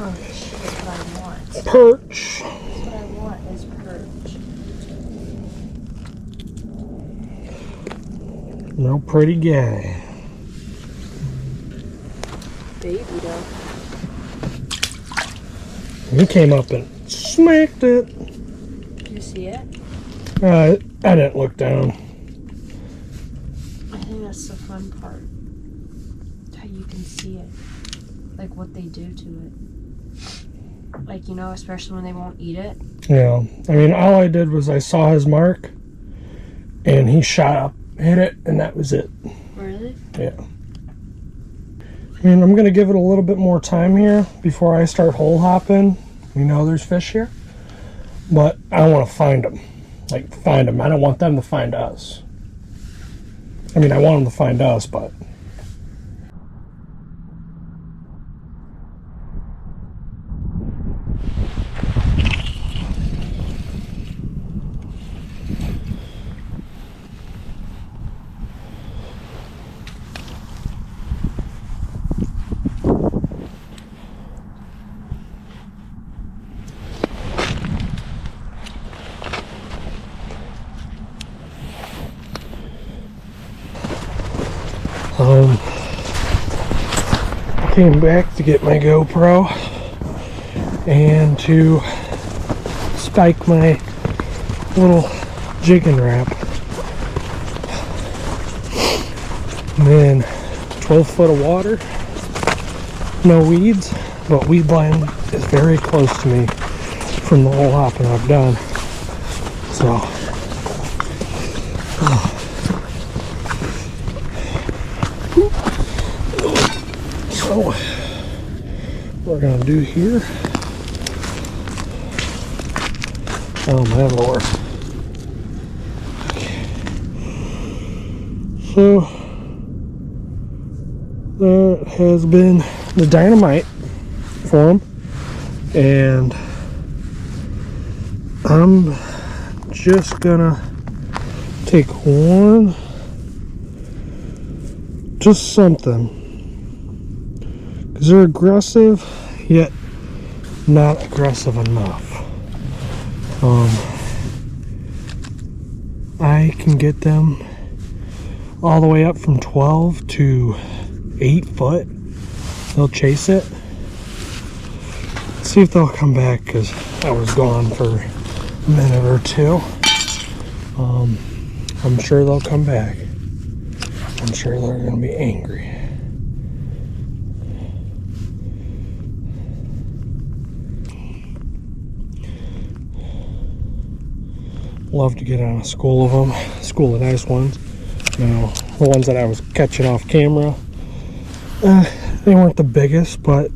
Perch is what I want. Perch. That's what I want is perch. No pretty guy. Baby though. He came up and smacked it. Did you see it? I didn't look down. I think that's the fun part. How you can see it. Like what they do to it. Like, you know, especially when they won't eat it. Yeah. I mean, all I did was I saw his mark and he shot up, hit it, and that was it. Really? Yeah. I mean, I'm going to give it a little bit more time here before I start hole hopping. We know there's fish here. But I want to find them. Like, find them. I don't want them to find us. I mean, I want them to find us, but... came back to get my GoPro and to spike my little jigging wrap. And then 12 foot of water, no weeds, but weed line is very close to me from the hole hopping I've done. So what we're gonna do here, oh my lord. Okay. So that has been the dynamite for him, and I'm just gonna take one, just something. They're aggressive, yet not aggressive enough. I can get them all the way up from 12 to 8 foot. They'll chase it. See if they'll come back, because I was gone for a minute or two. I'm sure they'll come back. I'm sure they're going to be angry. Love to get on a school of them, school of nice ones. You know, the ones that I was catching off camera, they weren't the biggest, but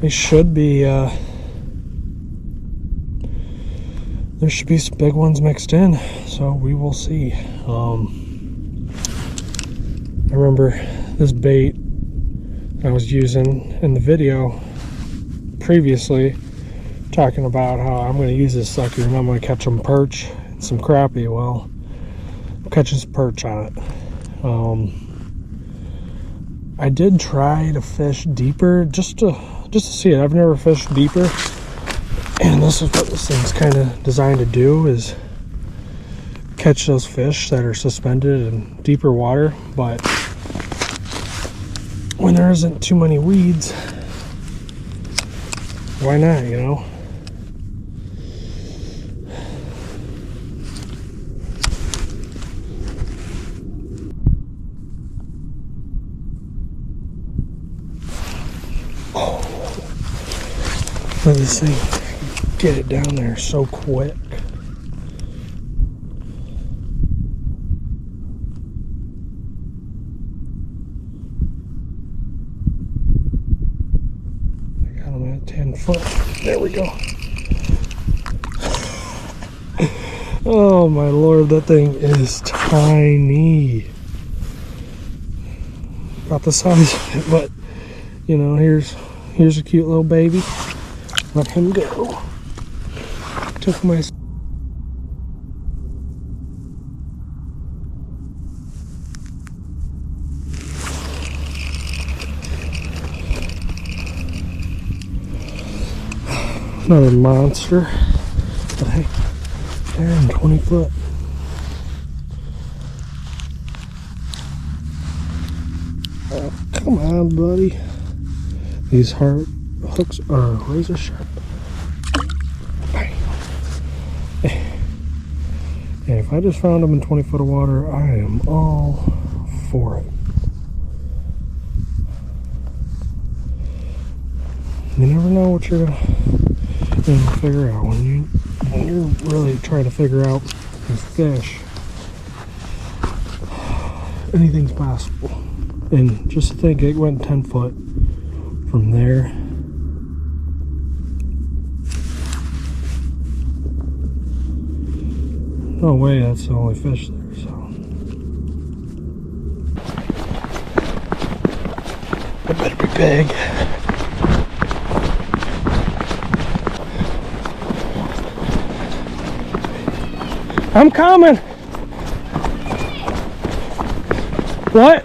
they should be. There should be some big ones mixed in, so we will see. I remember this bait I was using in the video previously, talking about how I'm going to use this sucker and I'm going to catch some perch and some crappie. Well, I'm catching some perch on it. I did try to fish deeper just to see it. I've never fished deeper, and this is what this thing's kind of designed to do, is catch those fish that are suspended in deeper water. But when there isn't too many weeds, why not, you know? Look at this thing, get it down there so quick. I got him at 10 foot. There we go. Oh my lord, that thing is tiny. About the size of it, but you know, here's a cute little baby. Let him go. Took my... Another monster. But hey, they're in 20 foot. Oh, come on, buddy. These hard hooks are razor sharp. And if I just found them in 20 foot of water, I am all for it. You never know what you're gonna figure out when you're really trying to figure out these fish. Anything's possible. And just to think, it went 10 foot from there. No way that's the only fish there, so. It better be big. I'm coming. What?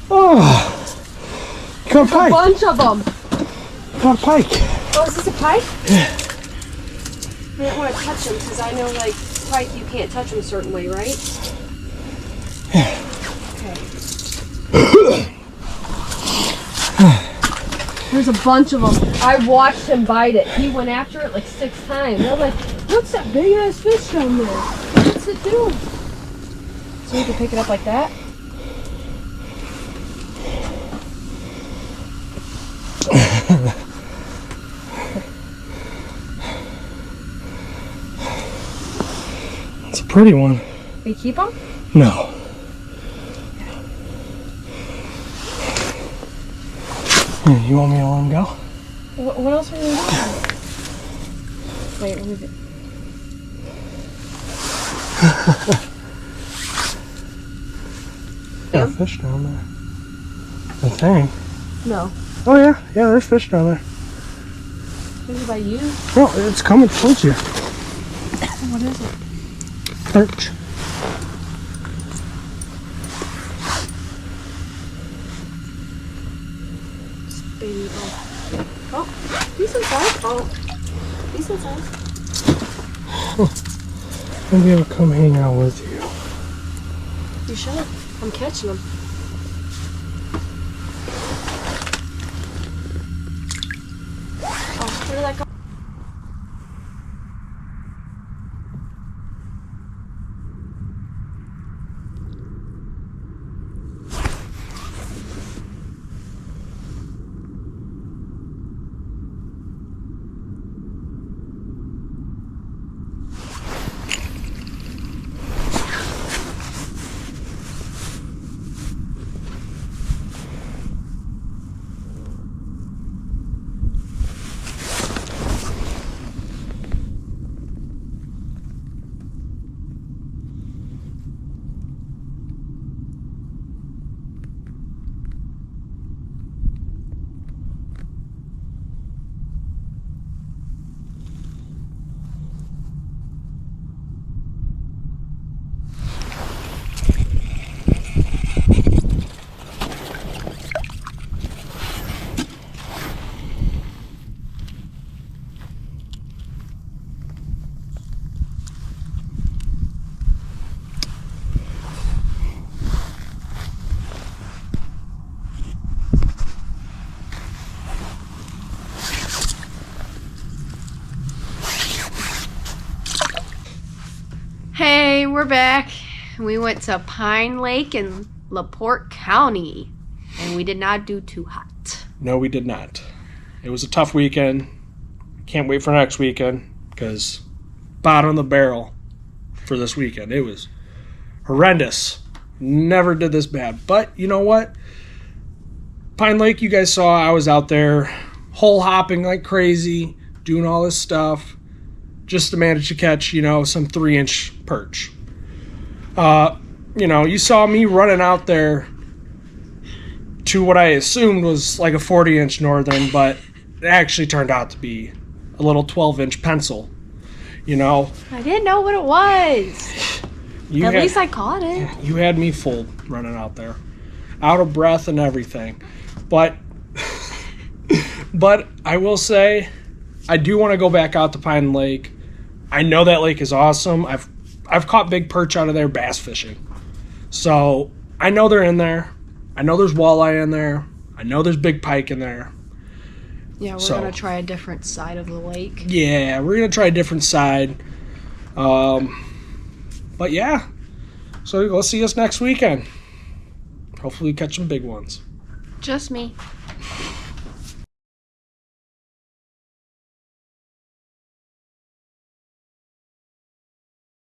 Oh, got a pike. A bunch of them. Got a pike. Oh, is this a pike? Yeah. I didn't want to touch them because I know, like, pike, you can't touch them a certain way, right? Yeah. Okay. There's a bunch of them. I watched him bite it. He went after it like 6 times. I was like, what's that big ass fish down there? What's it doing? So you can pick it up like that? It's a pretty one. We keep them? No. You want me to let him go? What else are we doing? Wait, let me get... Got a fish down there. I think. No. Oh yeah, yeah, there's fish down there. Is it by you? No, it's coming towards you. What is it? Perch. Baby oh, decent size. Oh, decent size. Maybe I'll come hang out with you. You should. I'm catching them. Oh, where did that go? Hey, we're back. We went to Pine Lake in LaPorte County, and we did not do too hot. No, we did not. It was a tough weekend. Can't wait for next weekend because bottom of the barrel for this weekend. It was horrendous. Never did this bad. But you know what? Pine Lake, you guys saw I was out there hole hopping like crazy, doing all this stuff just to manage to catch, some 3-inch perch. You saw me running out there to what I assumed was like a 40-inch northern, but it actually turned out to be a little 12-inch pencil. You know, I didn't know what it was. At least I caught it. You had me fooled running out there, out of breath and everything. But I will say, I do want to go back out to Pine Lake. I know that lake is awesome. I've caught big perch out of there bass fishing. So I know they're in there. I know there's walleye in there. I know there's big pike in there. Yeah, we're going to try a different side of the lake. Yeah, we're going to try a different side. But yeah. So let's see us next weekend. Hopefully catch some big ones. Just me.